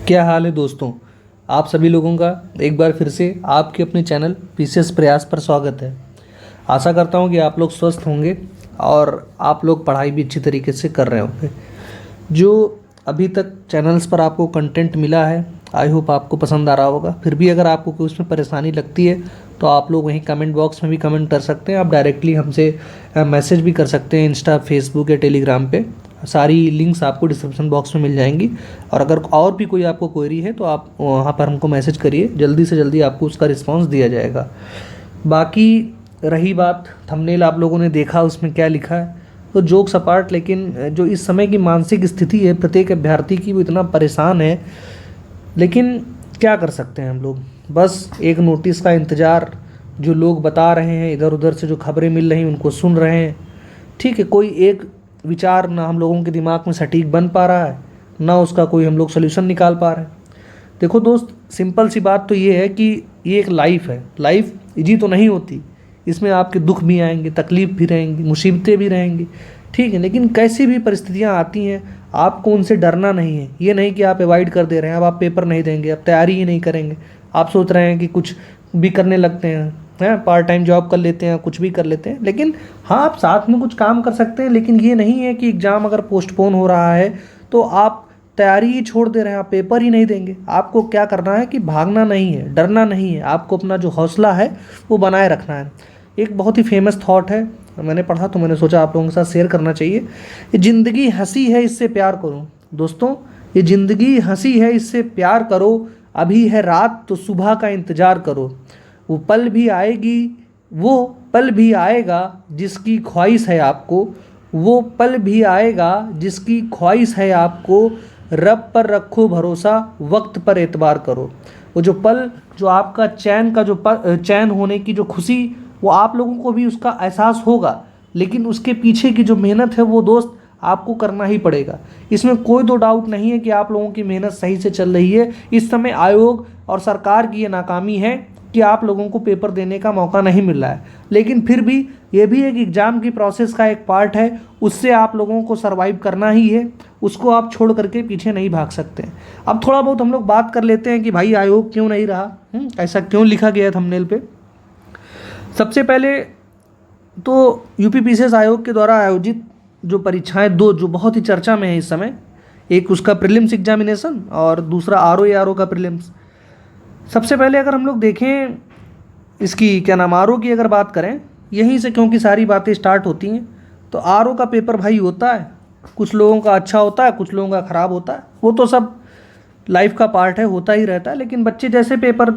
क्या हाल है दोस्तों। आप सभी लोगों का एक बार फिर से आपके अपने चैनल पीसीएस प्रयास पर स्वागत है। आशा करता हूं कि आप लोग स्वस्थ होंगे और आप लोग पढ़ाई भी अच्छी तरीके से कर रहे होंगे। जो अभी तक चैनल्स पर आपको कंटेंट मिला है, आई होप आपको पसंद आ रहा होगा। फिर भी अगर आपको कोई उसमें परेशानी लगती है तो आप लोग वहीं कमेंट बॉक्स में भी कमेंट कर सकते हैं। आप डायरेक्टली हमसे मैसेज भी कर सकते हैं इंस्टा, फेसबुक या टेलीग्राम पे। सारी लिंक्स आपको डिस्क्रिप्शन बॉक्स में मिल जाएंगी। और अगर और भी कोई आपको क्वेरी है तो आप वहाँ पर हमको मैसेज करिए, जल्दी से जल्दी आपको उसका रिस्पांस दिया जाएगा। बाकी रही बात थंबनेल, आप लोगों ने देखा उसमें क्या लिखा है, तो जोक्स अपार्ट, लेकिन जो इस समय की मानसिक स्थिति है प्रत्येक अभ्यर्थी की, वो इतना परेशान है। लेकिन क्या कर सकते हैं हम लोग, बस एक नोटिस का इंतज़ार। जो लोग बता रहे हैं, इधर उधर से जो खबरें मिल रही हैं उनको सुन रहे हैं। ठीक है, कोई एक विचार ना हम लोगों के दिमाग में सटीक बन पा रहा है, ना उसका कोई हम लोग सोल्यूशन निकाल पा रहे हैं। देखो दोस्त, सिंपल सी बात तो ये है कि ये एक लाइफ है। लाइफ इजी तो नहीं होती, इसमें आपके दुख भी आएंगे, तकलीफ भी रहेंगी, मुसीबतें भी रहेंगी। ठीक है, लेकिन कैसी भी परिस्थितियाँ आती हैं आपको उनसे डरना नहीं है। ये नहीं कि आप अवॉइड कर दे रहे हैं, अब आप पेपर नहीं देंगे, अब तैयारी ही नहीं करेंगे, आप सोच रहे हैं कि कुछ भी करने लगते हैं, पार्ट टाइम जॉब कर लेते हैं, कुछ भी कर लेते हैं। लेकिन हाँ, आप साथ में कुछ काम कर सकते हैं। लेकिन ये नहीं है कि एग्ज़ाम अगर पोस्टपोन हो रहा है तो आप तैयारी ही छोड़ दे रहे हैं, आप पेपर ही नहीं देंगे। आपको क्या करना है कि भागना नहीं है, डरना नहीं है, आपको अपना जो हौसला है वो बनाए रखना है। एक बहुत ही फेमस थॉट है, मैंने पढ़ा तो मैंने सोचा आप लोगों के साथ शेयर करना चाहिए। ये ज़िंदगी हंसी है, इससे प्यार करो। दोस्तों, ये ज़िंदगी हंसी है, इससे प्यार करो। अभी है रात तो सुबह का इंतज़ार करो। वो पल भी आएगी, वो पल भी आएगा जिसकी ख्वाहिश है आपको। वो पल भी आएगा जिसकी ख्वाहिश है आपको। रब पर रखो भरोसा, वक्त पर एतबार करो। वो जो पल, जो आपका चैन का जो चैन होने की जो खुशी, वो आप लोगों को भी उसका एहसास होगा। लेकिन उसके पीछे की जो मेहनत है वो दोस्त आपको करना ही पड़ेगा। इसमें कोई दो डाउट नहीं है कि आप लोगों की मेहनत सही से चल रही है। इस समय आयोग और सरकार की ये नाकामी है कि आप लोगों को पेपर देने का मौका नहीं मिल रहा है। लेकिन फिर भी ये भी एक एग्ज़ाम की प्रोसेस का एक पार्ट है, उससे आप लोगों को सरवाइव करना ही है। उसको आप छोड़ करके पीछे नहीं भाग सकते। अब थोड़ा बहुत हम लोग बात कर लेते हैं कि भाई आयोग क्यों नहीं रहा, ऐसा क्यों लिखा गया थंबनेल पे। सबसे पहले तो यूपी पीसीएस आयोग के द्वारा आयोजित जो परीक्षाएं दो, जो बहुत ही चर्चा में है इस समय, एक उसका प्रीलिम्स एग्जामिनेशन और दूसरा आरओ का प्रीलिम्स। सबसे पहले अगर हम लोग देखें इसकी क्या नाम, आरओ की अगर बात करें, यहीं से क्योंकि सारी बातें स्टार्ट होती हैं। तो आरओ का पेपर भाई होता है, कुछ लोगों का अच्छा होता है, कुछ लोगों का ख़राब होता है। वो तो सब लाइफ का पार्ट है, होता ही रहता है। लेकिन बच्चे जैसे पेपर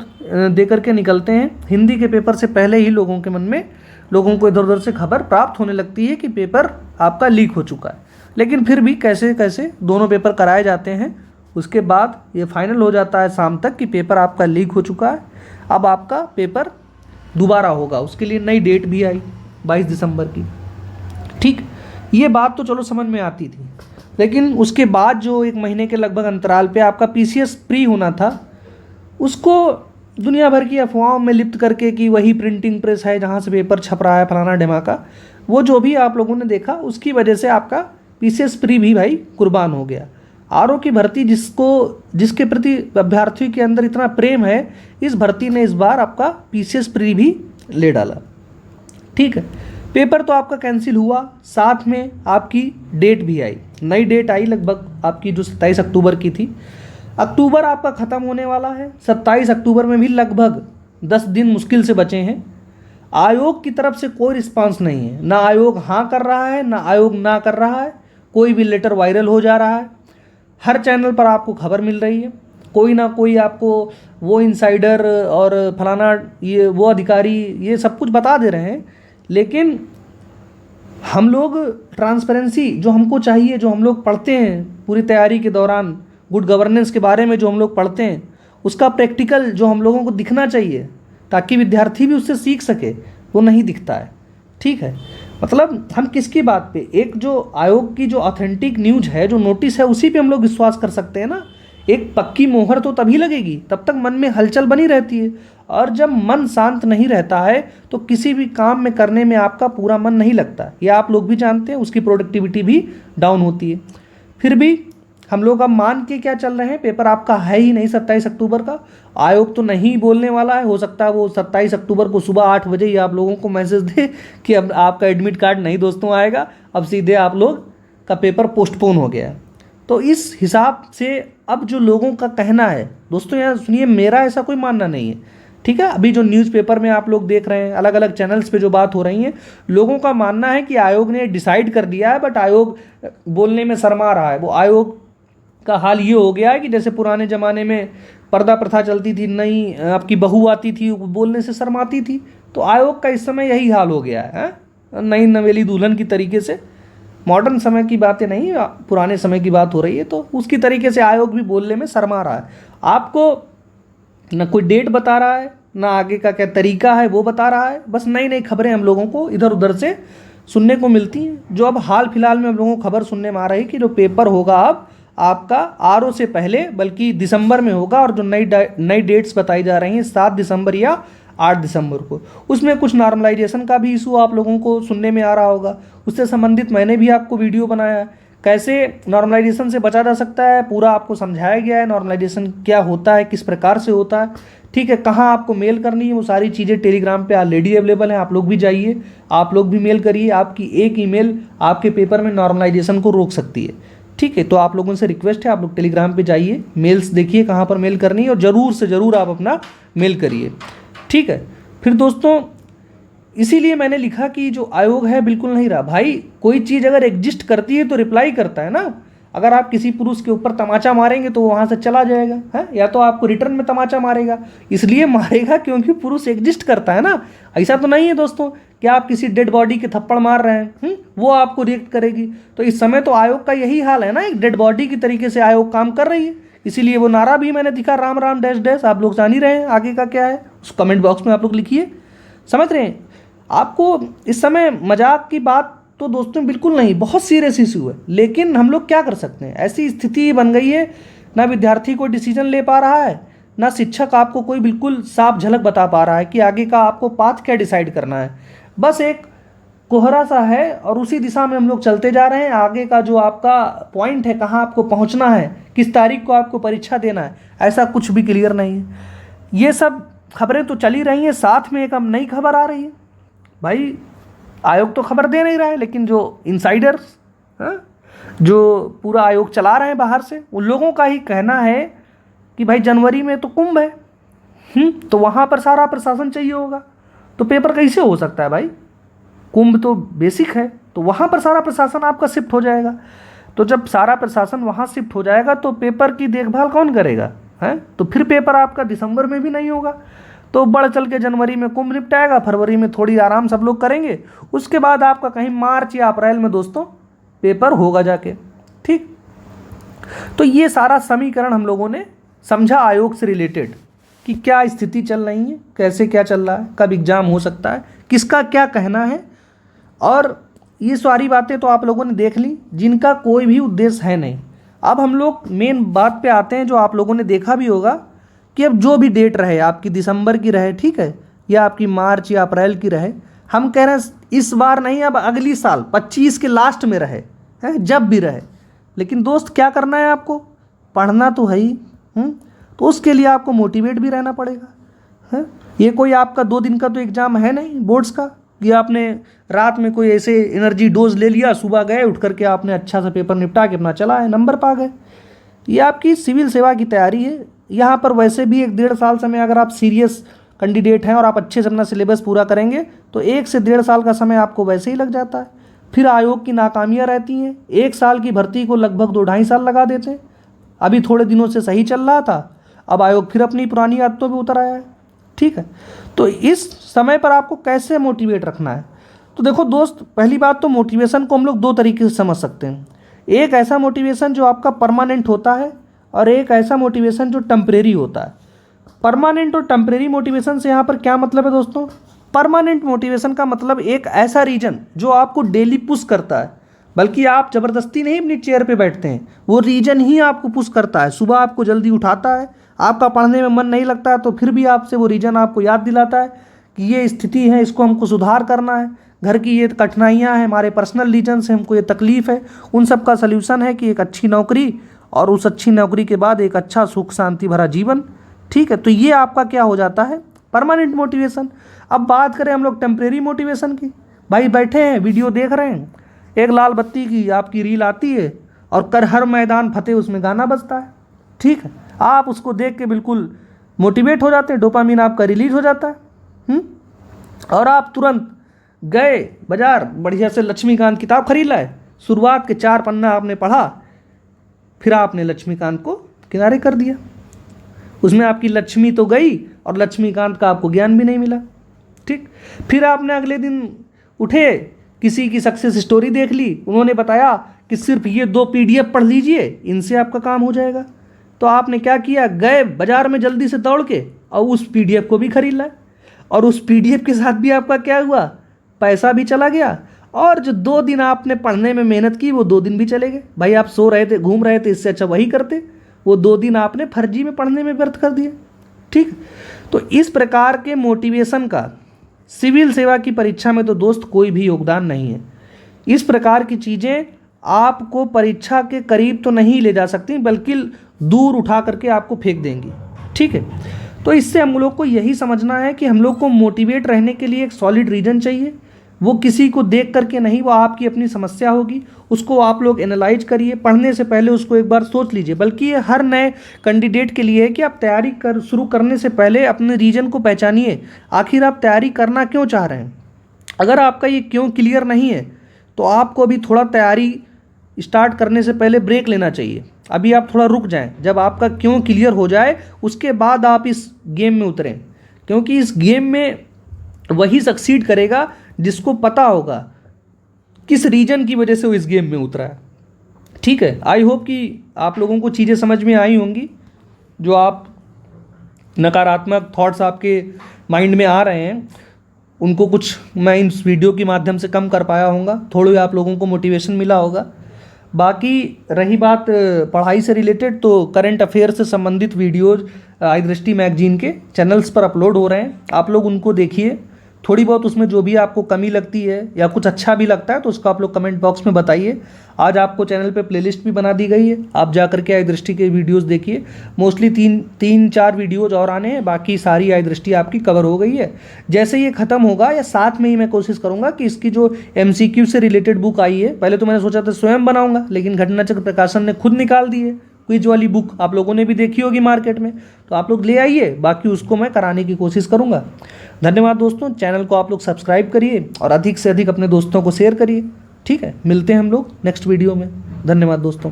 दे करके निकलते हैं, हिंदी के पेपर से पहले ही लोगों के मन में, लोगों को इधर उधर से खबर प्राप्त होने लगती है कि पेपर आपका लीक हो चुका है। लेकिन फिर भी कैसे कैसे दोनों पेपर कराए जाते हैं। उसके बाद ये फाइनल हो जाता है शाम तक कि पेपर आपका लीक हो चुका है। अब आपका पेपर दोबारा होगा, उसके लिए नई डेट भी आई 22 दिसंबर की। ठीक, ये बात तो चलो समझ में आती थी। लेकिन उसके बाद जो एक महीने के लगभग अंतराल पे आपका पीसीएस प्री होना था, उसको दुनिया भर की अफवाहों में लिप्त करके कि वही प्रिंटिंग प्रेस है जहाँ से पेपर छप रहा है, फलाना ढिमाका, वो जो भी आप लोगों ने देखा, उसकी वजह से आपका पीसीएस प्री भी भाई कुर्बान हो गया। आरओ की भर्ती, जिसके प्रति अभ्यर्थियों के अंदर इतना प्रेम है, इस भर्ती ने इस बार आपका पीसीएस प्री भी ले डाला। ठीक है, पेपर तो आपका कैंसिल हुआ, साथ में आपकी डेट भी आई, नई डेट आई लगभग आपकी, जो 27 अक्टूबर की थी। अक्टूबर आपका ख़त्म होने वाला है, 27 अक्टूबर में भी लगभग 10 दिन मुश्किल से बचे हैं। आयोग की तरफ से कोई रिस्पांस नहीं है, ना आयोग हाँ कर रहा है, ना आयोग ना कर रहा है। कोई भी लेटर वायरल हो जा रहा है, हर चैनल पर आपको खबर मिल रही है, कोई ना कोई आपको वो इनसाइडर और फलाना ये वो अधिकारी ये सब कुछ बता दे रहे हैं। लेकिन हम लोग ट्रांसपेरेंसी जो हमको चाहिए, जो हम लोग पढ़ते हैं पूरी तैयारी के दौरान, गुड गवर्नेंस के बारे में जो हम लोग पढ़ते हैं, उसका प्रैक्टिकल जो हम लोगों को दिखना चाहिए ताकि विद्यार्थी भी उससे सीख सके, वो नहीं दिखता है। ठीक है, मतलब हम किसकी बात पे, एक जो आयोग की जो ऑथेंटिक न्यूज है, जो नोटिस है, उसी पे हम लोग विश्वास कर सकते हैं ना। एक पक्की मोहर तो तभी लगेगी, तब तक मन में हलचल बनी रहती है। और जब मन शांत नहीं रहता है तो किसी भी काम में करने में आपका पूरा मन नहीं लगता। ये आप लोग भी जानते हैं, उसकी प्रोडक्टिविटी भी डाउन होती है। फिर भी हम लोग अब मान के क्या चल रहे हैं, पेपर आपका है ही नहीं 27 अक्टूबर का। आयोग तो नहीं बोलने वाला है, हो सकता है वो 27 अक्टूबर को सुबह 8 बजे ही आप लोगों को मैसेज दे कि अब आपका एडमिट कार्ड नहीं दोस्तों आएगा, अब सीधे आप लोग का पेपर पोस्टपोन हो गया है। तो इस हिसाब से अब जो लोगों का कहना है दोस्तों, यहाँ सुनिए, मेरा ऐसा कोई मानना नहीं है, ठीक है। अभी जो न्यूज़पेपर में आप लोग देख रहे हैं, अलग अलग चैनल्स पे जो बात हो रही है, लोगों का मानना है कि आयोग ने डिसाइड कर दिया है, बट आयोग बोलने में शर्मा रहा है। वो आयोग का हाल ये हो गया है कि जैसे पुराने ज़माने में पर्दा प्रथा चलती थी, नई आपकी बहू आती थी, बोलने से शर्माती थी, तो आयोग का इस समय यही हाल हो गया है, नई नवेली दुल्हन की तरीके से। मॉडर्न समय की बातें नहीं, पुराने समय की बात हो रही है, तो उसकी तरीके से आयोग भी बोलने में शर्मा रहा है। आपको न कोई डेट बता रहा है, ना आगे का क्या तरीका है वो बता रहा है, बस नई नई खबरें हम लोगों को इधर उधर से सुनने को मिलती हैं। जो अब हाल फिलहाल में हम लोगों को खबर सुनने में आ रही है कि जो पेपर होगा अब आपका आरओ से पहले, बल्कि दिसंबर में होगा, और जो नई डेट्स बताई जा रही हैं 7 दिसंबर या 8 दिसंबर को, उसमें कुछ नॉर्मलाइजेशन का भी इशू आप लोगों को सुनने में आ रहा होगा। उससे संबंधित मैंने भी आपको वीडियो बनाया है, कैसे नॉर्मलाइजेशन से बचा जा सकता है, पूरा आपको समझाया गया है नॉर्मलाइजेशन क्या होता है, किस प्रकार से होता है, ठीक है, कहाँ आपको मेल करनी है, वो सारी चीज़ें टेलीग्राम पे ऑलरेडी अवेलेबल हैं। आप लोग भी जाइए, आप लोग भी मेल करिए, आपकी एक ईमेल आपके पेपर में नॉर्मलाइजेशन को रोक सकती है, ठीक है। तो आप लोगों से रिक्वेस्ट है, आप लोग टेलीग्राम पे जाइए, मेल्स देखिए कहाँ पर मेल करनी है, और ज़रूर से ज़रूर आप अपना मेल करिए, ठीक है। फिर दोस्तों, इसीलिए मैंने लिखा कि जो आयोग है बिल्कुल नहीं रहा भाई। कोई चीज़ अगर एग्जिस्ट करती है तो रिप्लाई करता है ना। अगर आप किसी पुरुष के ऊपर तमाचा मारेंगे तो वो वहाँ से चला जाएगा, है, या तो आपको रिटर्न में तमाचा मारेगा, इसलिए मारेगा क्योंकि पुरुष एग्जिस्ट करता है ना। ऐसा तो नहीं है दोस्तों कि आप किसी डेड बॉडी के थप्पड़ मार रहे हैं, वो आपको रिएक्ट करेगी। तो इस समय तो आयोग का यही हाल है ना, एक डेड बॉडी की तरीके से आयोग काम कर रही है। इसीलिए वो नारा भी मैंने दिखा, राम राम डैश डैश, आप लोग जान ही रहे हैं आगे का क्या है, उस कमेंट बॉक्स में आप लोग लिखिए, समझ रहे हैं। आपको इस समय मजाक की बात तो दोस्तों बिल्कुल नहीं, बहुत सीरियस इशू है, लेकिन हम लोग क्या कर सकते हैं, ऐसी स्थिति बन गई है, ना विद्यार्थी कोई डिसीजन ले पा रहा है, ना शिक्षक आपको कोई बिल्कुल साफ झलक बता पा रहा है कि आगे का आपको पाथ क्या डिसाइड करना है। बस एक कोहरा सा है और उसी दिशा में हम लोग चलते जा रहे हैं। आगे का जो आपका पॉइंट है, कहाँ आपको पहुँचना है, किस तारीख को आपको परीक्षा देना है, ऐसा कुछ भी क्लियर नहीं है। ये सब खबरें तो चली रही हैं, साथ में एक अब नई खबर आ रही है भाई। आयोग तो खबर दे नहीं रहा है, लेकिन जो इनसाइडर्स, जो पूरा आयोग चला रहे हैं बाहर से, उन लोगों का ही कहना है कि भाई जनवरी में तो कुंभ है, तो वहाँ पर सारा प्रशासन चाहिए होगा, तो पेपर कैसे हो सकता है भाई, कुंभ तो बेसिक है, तो वहाँ पर सारा प्रशासन आपका शिफ्ट हो जाएगा। तो जब सारा प्रशासन वहाँ शिफ्ट हो जाएगा तो पेपर की देखभाल कौन करेगा, है, तो फिर पेपर आपका दिसंबर में भी नहीं होगा। तो बढ़ चल के जनवरी में कुंभ निपटाएगा, फरवरी में थोड़ी आराम सब लोग करेंगे, उसके बाद आपका कहीं मार्च या अप्रैल में दोस्तों पेपर होगा जाके, ठीक। तो ये सारा समीकरण हम लोगों ने समझा आयोग से रिलेटेड कि क्या स्थिति चल रही है, कैसे क्या चल रहा है, कब एग्जाम हो सकता है, किसका क्या कहना है, और ये सारी बातें तो आप लोगों ने देख ली, जिनका कोई भी उद्देश्य है नहीं। अब हम लोग मेन बात पे आते हैं, जो आप लोगों ने देखा भी होगा कि अब जो भी डेट रहे, आपकी दिसंबर की रहे, ठीक है, या आपकी मार्च या अप्रैल की रहे, हम कह रहे हैं इस बार नहीं, अब अगली साल 25 के लास्ट में रहे, है, जब भी रहे। लेकिन दोस्त क्या करना है, आपको पढ़ना तो है ही, तो उसके लिए आपको मोटिवेट भी रहना पड़ेगा, है। ये कोई आपका 2 दिन का तो एग्ज़ाम है नहीं बोर्ड्स का, कि आपने रात में कोई ऐसे एनर्जी डोज ले लिया, सुबह गए उठ करके आपने अच्छा सा पेपर निपटा के अपना चला है, नंबर पा गए। ये आपकी सिविल सेवा की तैयारी है। यहाँ पर वैसे भी 1-1.5 साल समय, अगर आप सीरियस कैंडिडेट हैं और आप अच्छे से अपना सिलेबस पूरा करेंगे तो 1 से 1.5 साल का समय आपको वैसे ही लग जाता है। फिर आयोग की नाकामियाँ रहती हैं, 1 साल की भर्ती को लगभग 2-2.5 साल लगा देते हैं। अभी थोड़े दिनों से सही चल रहा था, अब आयोग फिर अपनी पुरानी आदतों पर उतर आया है, ठीक है। तो इस समय पर आपको कैसे मोटिवेट रखना है, तो देखो दोस्त, पहली बात तो मोटिवेशन को हम लोग 2 तरीके से समझ सकते हैं। एक ऐसा मोटिवेशन जो आपका परमानेंट होता है, और एक ऐसा मोटिवेशन जो टेम्परेरी होता है। परमानेंट और टेम्परेरी मोटिवेशन से यहाँ पर क्या मतलब है दोस्तों, परमानेंट मोटिवेशन का मतलब एक ऐसा रीजन जो आपको डेली पुश करता है, बल्कि आप ज़बरदस्ती नहीं अपनी चेयर पे बैठते हैं, वो रीजन ही आपको पुश करता है। सुबह आपको जल्दी उठाता है, आपका पढ़ने में मन नहीं लगता है तो फिर भी आपसे वो रीजन आपको याद दिलाता है कि ये स्थिति है, इसको हमको सुधार करना है, घर की ये कठिनाइयाँ हैं, हमारे पर्सनल रीजन से हमको ये तकलीफ़ है, उन सब का सल्यूशन है कि एक अच्छी नौकरी और उस अच्छी नौकरी के बाद एक अच्छा सुख शांति भरा जीवन। ठीक है, तो ये आपका क्या हो जाता है, परमानेंट मोटिवेशन। अब बात करें हम लोग टेम्परेरी मोटिवेशन की। भाई बैठे हैं, वीडियो देख रहे हैं, एक लाल बत्ती की आपकी रील आती है और कर हर मैदान फतेह उसमें गाना बजता है। ठीक है, आप उसको देख के बिल्कुल मोटिवेट हो जाते हैं, डोपामिन आपका रिलीज हो जाता है। और आप तुरंत गए बाजार, बढ़िया से लक्ष्मीकांत किताब खरीद लाए, शुरुआत के 4 पन्ना आपने पढ़ा, फिर आपने लक्ष्मीकांत को किनारे कर दिया। उसमें आपकी लक्ष्मी तो गई और लक्ष्मीकांत का आपको ज्ञान भी नहीं मिला। ठीक, फिर आपने अगले दिन उठे, किसी की सक्सेस स्टोरी देख ली, उन्होंने बताया कि सिर्फ ये 2 PDF पढ़ लीजिए, इनसे आपका काम हो जाएगा। तो आपने क्या किया, गए बाजार में जल्दी से दौड़ के और उस PDF को भी खरीद लाए, और उस PDF के साथ भी आपका क्या हुआ, पैसा भी चला गया, और जो 2 दिन आपने पढ़ने में मेहनत की वो 2 दिन भी चले गए। भाई आप सो रहे थे, घूम रहे थे, इससे अच्छा वही करते, वो 2 दिन आपने फर्जी में पढ़ने में व्यर्थ कर दिए। ठीक, तो इस प्रकार के मोटिवेशन का सिविल सेवा की परीक्षा में तो दोस्त कोई भी योगदान नहीं है। इस प्रकार की चीज़ें आपको परीक्षा के करीब तो नहीं ले जा सकती, बल्कि दूर उठा करके आपको फेंक देंगी। ठीक है, तो इससे हम लोग को यही समझना है कि हम लोग को मोटिवेट रहने के लिए एक सॉलिड रीज़न चाहिए। वो किसी को देख करके नहीं, वो आपकी अपनी समस्या होगी, उसको आप लोग एनालाइज करिए, पढ़ने से पहले उसको एक बार सोच लीजिए। बल्कि ये हर नए कैंडिडेट के लिए है कि आप तैयारी शुरू करने से पहले अपने रीजन को पहचानिए, आखिर आप तैयारी करना क्यों चाह रहे हैं। अगर आपका ये क्यों क्लियर नहीं है तो आपको अभी थोड़ा तैयारी स्टार्ट करने से पहले ब्रेक लेना चाहिए। अभी आप थोड़ा रुक जाएं, जब आपका क्यों क्लियर हो जाए उसके बाद आप इस गेम में उतरें, क्योंकि इस गेम में वही सक्सीड करेगा जिसको पता होगा किस रीजन की वजह से वो इस गेम में उतरा है। ठीक है, आई होप कि आप लोगों को चीज़ें समझ में आई होंगी। जो आप नकारात्मक थॉट्स आपके माइंड में आ रहे हैं उनको कुछ मैं इस वीडियो के माध्यम से कम कर पाया होऊंगा, थोड़ी आप लोगों को मोटिवेशन मिला होगा। बाकी रही बात पढ़ाई से रिलेटेड, तो करंट अफेयर से संबंधित वीडियोज आई दृष्टि मैगजीन के चैनल्स पर अपलोड हो रहे हैं, आप लोग उनको देखिए। थोड़ी बहुत उसमें जो भी आपको कमी लगती है या कुछ अच्छा भी लगता है तो उसको आप लोग कमेंट बॉक्स में बताइए। आज आपको चैनल पे प्लेलिस्ट भी बना दी गई है, आप जा करके आई दृष्टि के वीडियोस देखिए। मोस्टली 3-4 वीडियोज और आने हैं, बाकी सारी आई दृष्टि आपकी कवर हो गई है। जैसे ये खत्म होगा या साथ में ही मैं कोशिश करूँगा कि इसकी जो MCQ से रिलेटेड बुक आई है, पहले तो मैंने सोचा था स्वयं बनाऊँगा, लेकिन घटनाचक्र प्रकाशन ने खुद निकाल दी है क्विज वाली बुक, आप लोगों ने भी देखी होगी मार्केट में, तो आप लोग ले आइए, बाकी उसको मैं कराने की कोशिश करूँगा। धन्यवाद दोस्तों, चैनल को आप लोग सब्सक्राइब करिए और अधिक से अधिक अपने दोस्तों को शेयर करिए। ठीक है, मिलते हैं हम लोग नेक्स्ट वीडियो में। धन्यवाद दोस्तों।